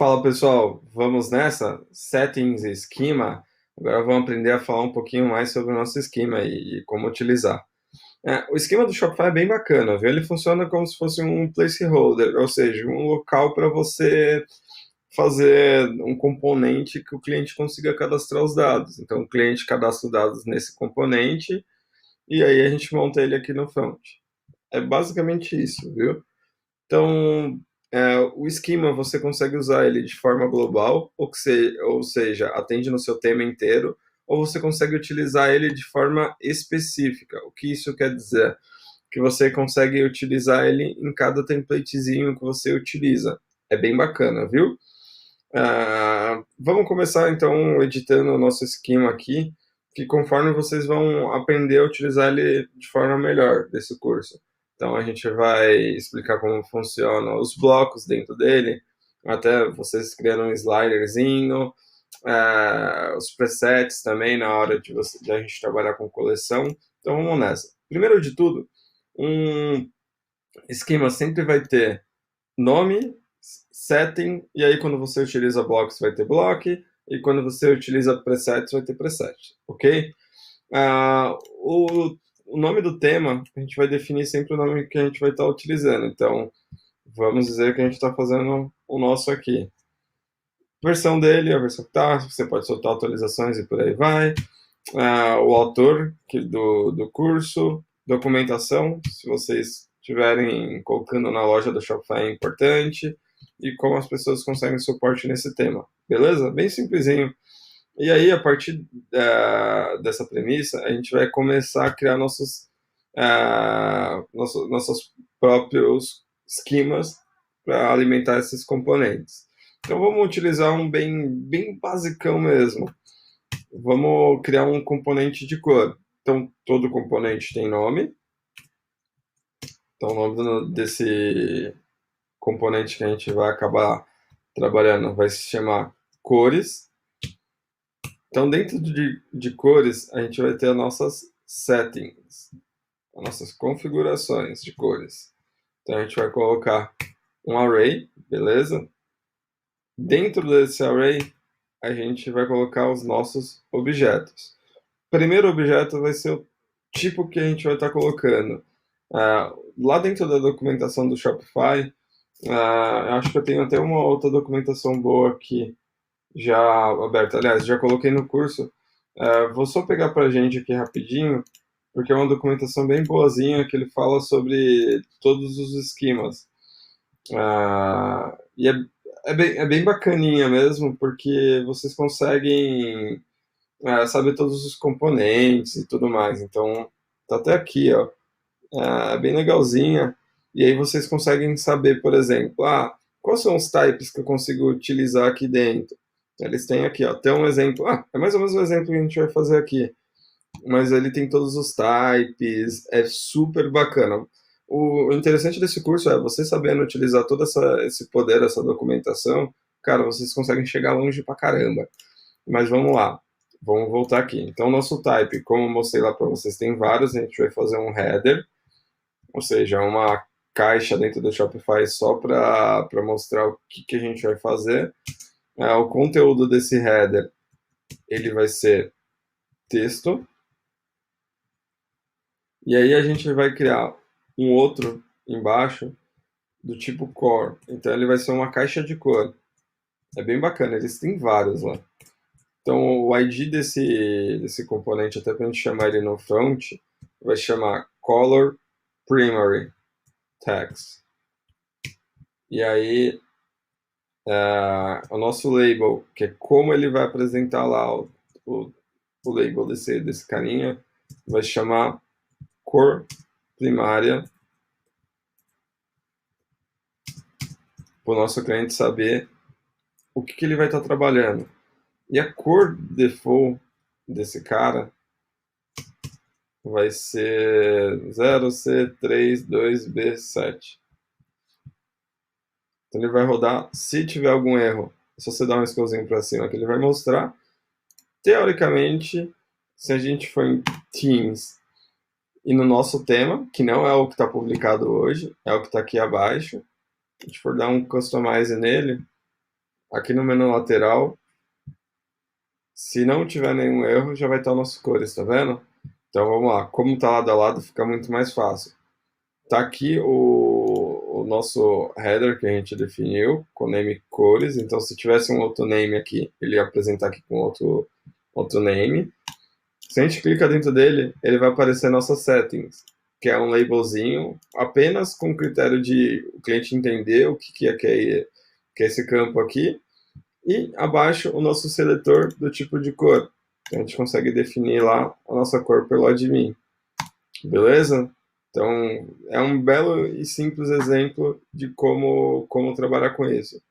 Fala pessoal, vamos nessa? Settings e esquema. Agora vamos aprender a falar um pouquinho mais sobre o nosso esquema e como utilizar. O esquema do Shopify é bem bacana, viu? Ele funciona como se fosse um placeholder, ou seja, um local para você fazer um componente que o cliente consiga cadastrar os dados. Então o cliente cadastra os dados nesse componente e aí a gente monta ele aqui no front. É basicamente isso, viu? Então, o esquema você consegue usar ele de forma global, ou seja, atende no seu tema inteiro, ou você consegue utilizar ele de forma específica. O que isso quer dizer? Que você consegue utilizar ele em cada templatezinho que você utiliza. É bem bacana, viu? Vamos começar então editando o nosso esquema aqui, que conforme vocês vão aprender a utilizar ele de forma melhor desse curso. Então a gente vai explicar como funcionam os blocos dentro dele, até vocês criando um sliderzinho, os presets também na hora de a gente trabalhar com coleção. Então vamos nessa. Primeiro de tudo, um esquema sempre vai ter nome, setting, e aí quando você utiliza blocks vai ter block, e quando você utiliza presets vai ter preset, ok? O nome do tema, a gente vai definir sempre o nome que a gente vai estar utilizando, então vamos dizer que a gente está fazendo o nosso aqui. Versão dele, a versão que tá, você pode soltar atualizações e por aí vai. O autor do curso, documentação, se vocês estiverem colocando na loja do Shopify é importante, e como as pessoas conseguem suporte nesse tema, beleza? Bem simplesinho. E aí, a partir dessa premissa, a gente vai começar a criar nossos próprios esquemas para alimentar esses componentes. Então, vamos utilizar um bem basicão mesmo. Vamos criar um componente de cor. Então, todo componente tem nome. Então, o nome desse componente que a gente vai acabar trabalhando vai se chamar cores. Então, dentro de cores, a gente vai ter as nossas settings, as nossas configurações de cores. Então, a gente vai colocar um array, beleza? Dentro desse array, a gente vai colocar os nossos objetos. O primeiro objeto vai ser o tipo que a gente vai estar colocando. Lá dentro da documentação do Shopify, eu acho que eu tenho até uma outra documentação boa aqui já aberta. Aliás, já coloquei no curso. Vou só pegar para a gente aqui rapidinho, porque é uma documentação bem boazinha que ele fala sobre todos os esquemas. E é bem bacaninha mesmo, porque vocês conseguem saber todos os componentes e tudo mais. Então, tá até aqui, ó. É bem legalzinha. E aí vocês conseguem saber, por exemplo, quais são os types que eu consigo utilizar aqui dentro. Eles têm aqui, ó, até um exemplo. É mais ou menos o exemplo que a gente vai fazer aqui. Mas ele tem todos os types, é super bacana. O interessante desse curso é você sabendo utilizar todo esse poder, essa documentação, cara, vocês conseguem chegar longe pra caramba. Mas vamos lá, vamos voltar aqui. Então, nosso type, como eu mostrei lá para vocês, tem vários. A gente vai fazer um header, ou seja, uma caixa dentro do Shopify só para mostrar o que a gente vai fazer. O conteúdo desse header, ele vai ser texto. E aí a gente vai criar um outro embaixo do tipo core. Então ele vai ser uma caixa de cor. É bem bacana, eles têm vários lá. Então o ID desse componente, até para a gente chamar ele no front, vai chamar color primary text. E aí o nosso label, que é como ele vai apresentar lá o label desse carinha, vai chamar cor primária, para o nosso cliente saber o que ele vai estar trabalhando. E a cor default desse cara vai ser 0C32B7. Então ele vai rodar, se tiver algum erro, é só você dar um scrollzinho para cima que ele vai mostrar. Teoricamente, se a gente for em Teams e no nosso tema, que não é o que está publicado hoje, é o que está aqui abaixo, a gente for dar um customize nele, aqui no menu lateral, se não tiver nenhum erro, já vai estar o nosso cores, tá vendo? Então vamos lá, como tá lado a lado, fica muito mais fácil. Tá aqui o nosso header que a gente definiu, com name cores. Então, se tivesse um outro name aqui, ele ia apresentar aqui com outro name. Se a gente clica dentro dele, ele vai aparecer nossas settings, que é um labelzinho apenas com o critério de o cliente entender o que é esse campo aqui. E abaixo o nosso seletor do tipo de cor. Então, a gente consegue definir lá a nossa cor pelo admin. Beleza? Então, é um belo e simples exemplo de como trabalhar com isso.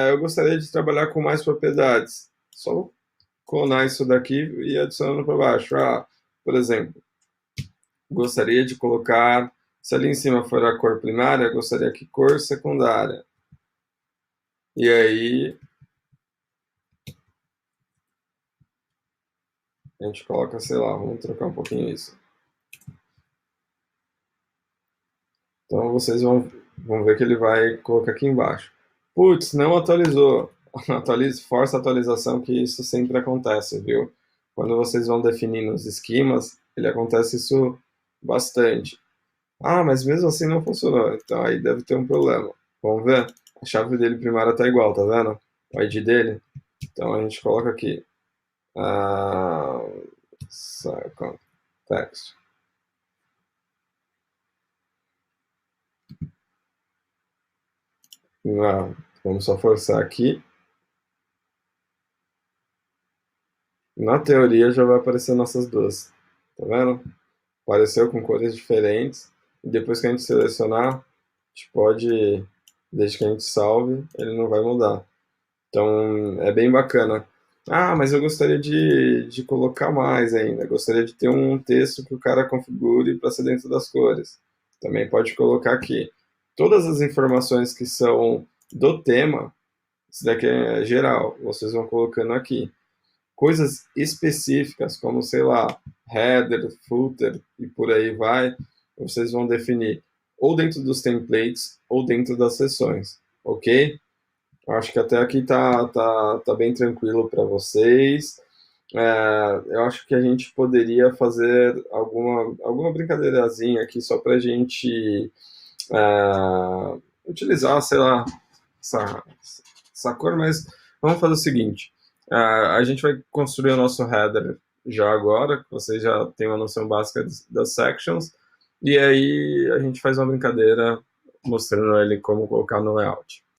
Eu gostaria de trabalhar com mais propriedades. Só clonar isso daqui e adicionando para baixo. Por exemplo, gostaria de colocar, se ali em cima for a cor primária, gostaria que cor secundária. E aí, a gente coloca, sei lá, vamos trocar um pouquinho isso. Então, vocês vão ver que ele vai colocar aqui embaixo. Putz, não atualizou. Força a atualização, que isso sempre acontece, viu? Quando vocês vão definindo os esquemas, ele acontece isso bastante. Mas mesmo assim não funcionou. Então aí deve ter um problema. Vamos ver? A chave dele primária tá igual, tá vendo? O ID dele. Então a gente coloca aqui. Ah, text. Vamos só forçar aqui. Na teoria já vai aparecer nossas duas. Tá vendo? Apareceu com cores diferentes. E depois que a gente selecionar, a gente pode, desde que a gente salve, ele não vai mudar. Então é bem bacana. Mas eu gostaria de colocar mais ainda. Gostaria de ter um texto que o cara configure para ser dentro das cores. Também pode colocar aqui. Todas as informações que são do tema, isso daqui é geral, vocês vão colocando aqui. Coisas específicas, como, sei lá, header, footer e por aí vai, vocês vão definir ou dentro dos templates ou dentro das seções, ok? Acho que até aqui tá bem tranquilo para vocês. Eu acho que a gente poderia fazer alguma brincadeirazinha aqui só para a gente utilizar, sei lá, essa cor, mas vamos fazer o seguinte: a gente vai construir o nosso header já agora, que vocês já têm uma noção básica das sections, e aí a gente faz uma brincadeira mostrando ele como colocar no layout.